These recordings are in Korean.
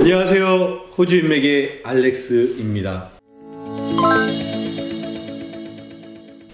안녕하세요. 호주인맥의 알렉스입니다.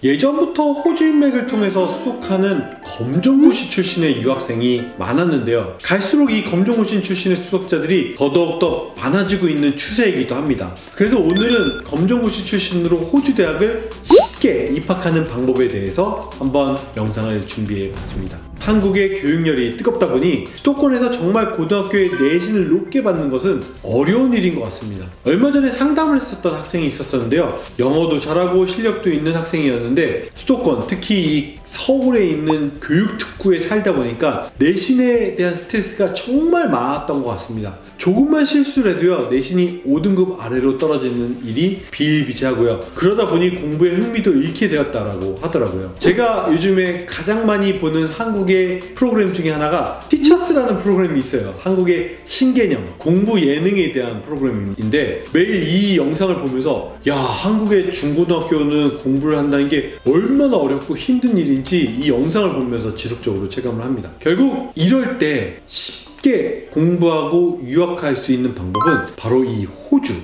예전부터 호주인맥을 통해서 수속하는 검정고시 출신의 유학생이 많았는데요. 갈수록 이 검정고시 출신의 수속자들이 더더욱더 많아지고 있는 추세이기도 합니다. 그래서 오늘은 검정고시 출신으로 호주 대학을 쉽게 입학하는 방법에 대해서 한번 영상을 준비해 봤습니다. 한국의 교육열이 뜨겁다 보니 수도권에서 정말 고등학교에 내신을 높게 받는 것은 어려운 일인 것 같습니다. 얼마 전에 상담을 했었던 학생이 있었는데요. 영어도 잘하고 실력도 있는 학생이었는데 수도권, 특히 이 서울에 있는 교육특구에 살다 보니까 내신에 대한 스트레스가 정말 많았던 것 같습니다. 조금만 실수를 해도요, 내신이 5등급 아래로 떨어지는 일이 비일비재하고요. 그러다 보니 공부에 흥미도 잃게 되었다라고 하더라고요. 제가 요즘에 가장 많이 보는 한국의 프로그램 중에 하나가 티처스라는 프로그램이 있어요. 한국의 신개념, 공부 예능에 대한 프로그램인데 매일 이 영상을 보면서 야, 한국의 중고등학교는 공부를 한다는 게 얼마나 어렵고 힘든 일인지 이 영상을 보면서 지속적으로 체감을 합니다. 결국 이럴 때 쉽게 공부하고 유학할 수 있는 방법은 바로 이 호주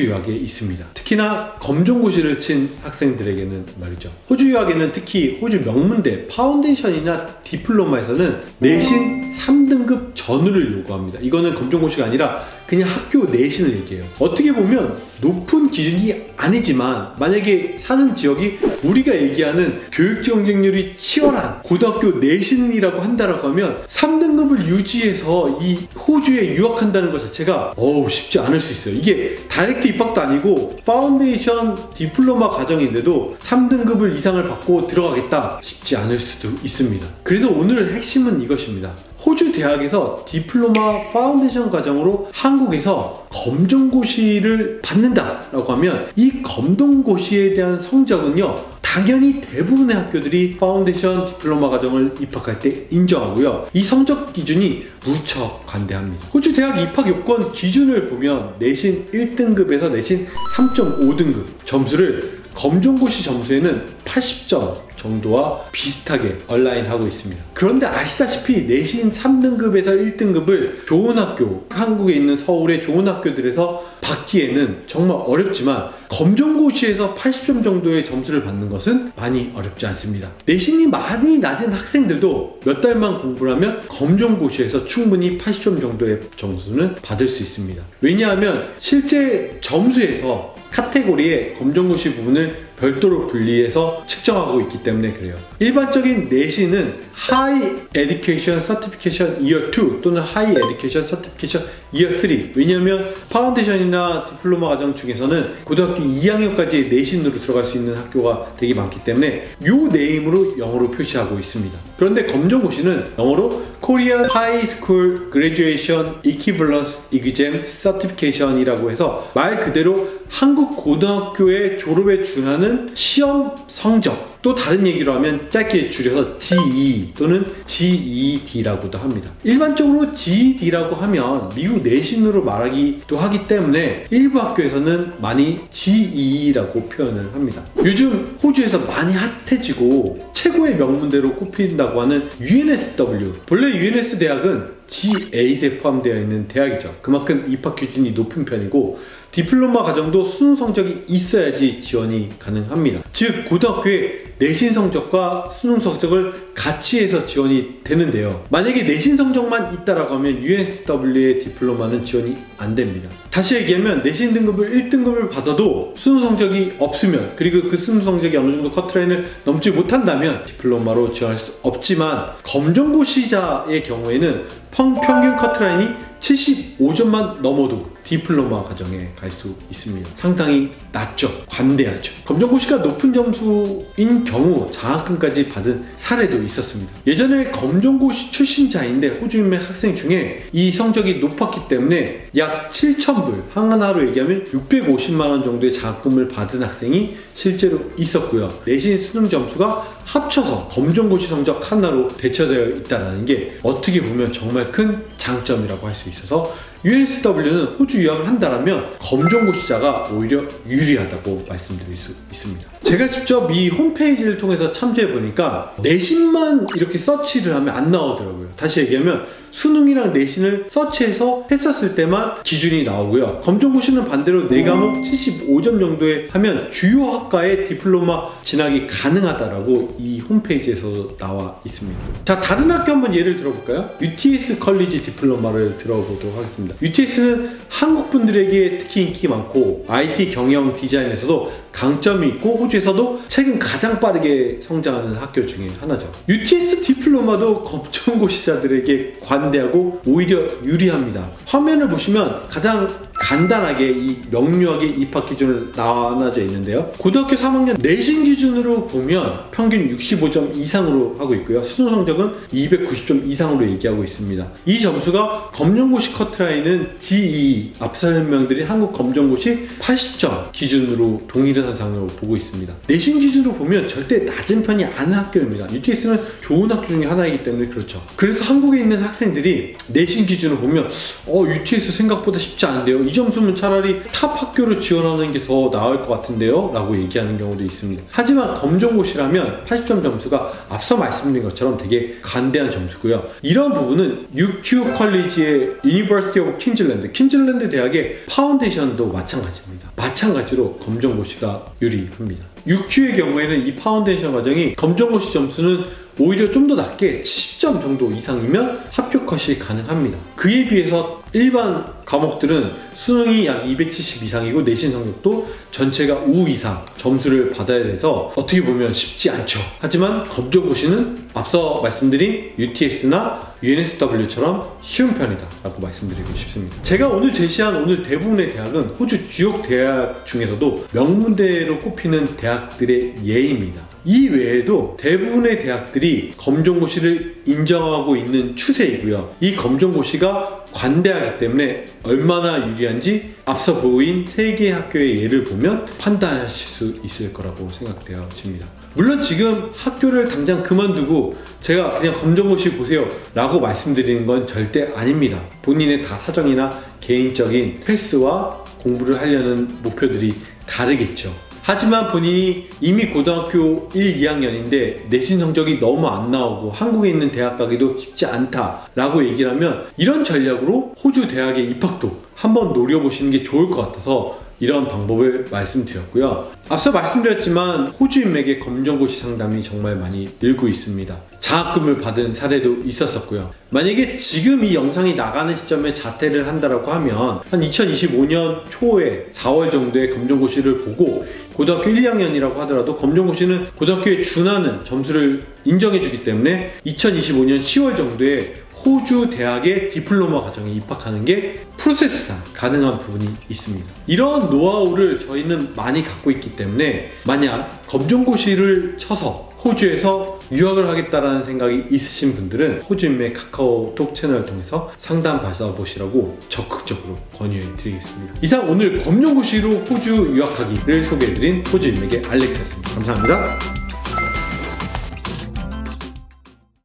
유학에 있습니다. 특히나 검정고시를 친 학생들에게는 말이죠. 호주 유학에는 특히 호주 명문대 파운데이션이나 디플로마에서는 내신 3등급 전후를 요구합니다. 이거는 검정고시가 아니라 그냥 학교 내신을 얘기해요. 어떻게 보면 높은 기준이 아니지만 만약에 사는 지역이 우리가 얘기하는 교육 경쟁률이 치열한 고등학교 내신이라고 한다라고 하면 3등급을 유지해서 이 호주에 유학한다는 것 자체가 쉽지 않을 수 있어요. 이게 다이렉트 입학도 아니고 파운데이션 디플로마 과정인데도 3등급을 이상을 받고 들어가겠다 쉽지 않을 수도 있습니다. 그래서 오늘 핵심은 이것입니다. 호주 대학에서 디플로마 파운데이션 과정으로 한국에서 검정고시를 받는다라고 하면 이 검정고시에 대한 성적은요, 당연히 대부분의 학교들이 파운데이션 디플로마 과정을 입학할 때 인정하고요. 이 성적 기준이 무척 관대합니다. 호주 대학 입학 요건 기준을 보면 내신 1등급에서 내신 3.5등급 점수를 검정고시 점수에는 80점 정도와 비슷하게 얼라인하고 있습니다. 그런데 아시다시피 내신 3등급에서 1등급을 좋은 학교, 한국에 있는 서울의 좋은 학교들에서 받기에는 정말 어렵지만 검정고시에서 80점 정도의 점수를 받는 것은 많이 어렵지 않습니다. 내신이 많이 낮은 학생들도 몇 달만 공부를 하면 검정고시에서 충분히 80점 정도의 점수는 받을 수 있습니다. 왜냐하면 실제 점수에서 카테고리의 검정고시 부분을 별도로 분리해서 측정하고 있기 때문에 그래요. 일반적인 내신은 High Education Certification Year 2 또는 High Education Certification Year 3. 왜냐하면 파운데이션이나 디플로마 과정 중에서는 고등학교 2학년까지의 내신으로 들어갈 수 있는 학교가 되게 많기 때문에 이 네임으로 영어로 표시하고 있습니다. 그런데 검정고시는 영어로 Korean High School Graduation Equivalence Exam Certification이라고 해서 말 그대로 한국 고등학교의 졸업에 준하는 시험 성적, 또 다른 얘기로 하면 짧게 줄여서 GED 또는 GED라고도 합니다. 일반적으로 GED라고 하면 미국 내신으로 말하기도 하기 때문에 일부 학교에서는 많이 GE라고 표현을 합니다. 요즘 호주에서 많이 핫해지고 최고의 명문대로 꼽힌다고 하는 UNSW, 본래 UNS 대학은 G8에 포함되어 있는 대학이죠. 그만큼 입학 기준이 높은 편이고 디플로마 과정도 수능 성적이 있어야지 지원이 가능합니다. 즉 고등학교에 내신 성적과 수능 성적을 같이 해서 지원이 되는데요. 만약에 내신 성적만 있다라고 하면 UNSW의 디플로마는 지원이 안 됩니다. 다시 얘기하면 내신 등급을 1등급을 받아도 수능 성적이 없으면, 그리고 그 수능 성적이 어느 정도 커트라인을 넘지 못한다면 디플로마로 지원할 수 없지만 검정고시자의 경우에는 평균 커트라인이 75점만 넘어도 디플로마 과정에 갈 수 있습니다. 상당히 낮죠. 관대하죠. 검정고시가 높은 점수인 경우 장학금까지 받은 사례도 있었습니다. 예전에 검정고시 출신자인데 호주인맥 학생 중에 이 성적이 높았기 때문에 약 7,000불, 하나로 얘기하면 650만원 정도의 장학금을 받은 학생이 실제로 있었고요. 내신 수능 점수가 합쳐서 검정고시 성적 하나로 대처되어 있다는 게 어떻게 보면 정말 큰 장점이라고 할 수 있어서 UNSW는 호주 유학을 한다면 검정고시자가 오히려 유리하다고 말씀드릴 수 있습니다. 제가 직접 이 홈페이지를 통해서 참조해 보니까 내신만 이렇게 서치를 하면 안 나오더라고요. 다시 얘기하면 수능이랑 내신을 서치해서 했었을 때만 기준이 나오고요. 검정고시는 반대로 4과목 75점 정도에 하면 주요 학과에 디플로마 진학이 가능하다라고 이 홈페이지에서 나와 있습니다. 자, 다른 학교 한번 예를 들어볼까요? UTS 컬리지 디플로마를 들어보도록 하겠습니다. UTS는 한국 분들에게 특히 인기 많고 IT 경영 디자인에서도 강점이 있고 호주에서도 최근 가장 빠르게 성장하는 학교 중에 하나죠. UTS 디플로마도 검정고시자들에게 관대하고 오히려 유리합니다. 화면을 보시면 가장 간단하게 이 명료하게 입학 기준을 나눠져 있는데요. 고등학교 3학년 내신 기준으로 보면 평균 65점 이상으로 하고 있고요. 수능 성적은 290점 이상으로 얘기하고 있습니다. 이 점수가 검정고시 커트라인은 G2 앞서 설명드린 한국 검정고시 80점 기준으로 동일한 현상으로 보고 있습니다. 내신 기준으로 보면 절대 낮은 편이 아닌 학교입니다. UTS는 좋은 학교 중에 하나이기 때문에 그렇죠. 그래서 한국에 있는 학생들이 내신 기준을 보면 UTS 생각보다 쉽지 않은데요. 이 점수면 차라리 탑 학교로 지원하는 게 더 나을 것 같은데요? 라고 얘기하는 경우도 있습니다. 하지만 검정고시라면 80점 점수가 앞서 말씀드린 것처럼 되게 간대한 점수고요. 이런 부분은 UQ 컬리지의 University of Queensland, 퀸즐랜드 대학의 파운데이션도 마찬가지입니다. 마찬가지로 검정고시가 유리합니다. UQ의 경우에는 이 파운데이션 과정이 검정고시 점수는 오히려 좀 더 낮게 70점 정도 이상이면 합격 컷이 가능합니다. 그에 비해서 일반 과목들은 수능이 약 270 이상이고 내신 성적도 전체가 5 이상 점수를 받아야 돼서 어떻게 보면 쉽지 않죠. 하지만 검정고시는 앞서 말씀드린 UTS나 UNSW처럼 쉬운 편이다 라고 말씀드리고 싶습니다. 제가 오늘 제시한 오늘 대부분의 대학은 호주 주요 대학 중에서도 명문대로 꼽히는 대학들의 예입니다. 이 외에도 대부분의 대학들이 검정고시를 인정하고 있는 추세이고요. 이 검정고시가 관대하기 때문에 얼마나 유리한지 앞서 보인 3개의 학교의 예를 보면 판단하실 수 있을 거라고 생각되어집니다. 물론 지금 학교를 당장 그만두고 제가 그냥 검정고시 보세요 라고 말씀드리는 건 절대 아닙니다. 본인의 다 사정이나 개인적인 패스와 공부를 하려는 목표들이 다르겠죠. 하지만 본인이 이미 고등학교 1, 2학년인데 내신 성적이 너무 안 나오고 한국에 있는 대학 가기도 쉽지 않다 라고 얘기를 하면 이런 전략으로 호주 대학의 입학도 한번 노려보시는 게 좋을 것 같아서 이런 방법을 말씀드렸고요. 앞서 말씀드렸지만 호주 인맥의 검정고시 상담이 정말 많이 늘고 있습니다. 장학금을 받은 사례도 있었었고요. 만약에 지금 이 영상이 나가는 시점에 자퇴를 한다라고 하면 한 2025년 초에 4월 정도에 검정고시를 보고 고등학교 1, 2학년이라고 하더라도 검정고시는 고등학교에 준하는 점수를 인정해주기 때문에 2025년 10월 정도에 호주 대학의 디플로마 과정에 입학하는 게 프로세스상 가능한 부분이 있습니다. 이런 노하우를 저희는 많이 갖고 있기 때문에 만약 검정고시를 쳐서 호주에서 유학을 하겠다라는 생각이 있으신 분들은 호주인맥 카카오톡 채널을 통해서 상담 받아보시라고 적극적으로 권유해 드리겠습니다. 이상 오늘 검정고시로 호주 유학하기를 소개해드린 호주인맥의 알렉스였습니다. 감사합니다.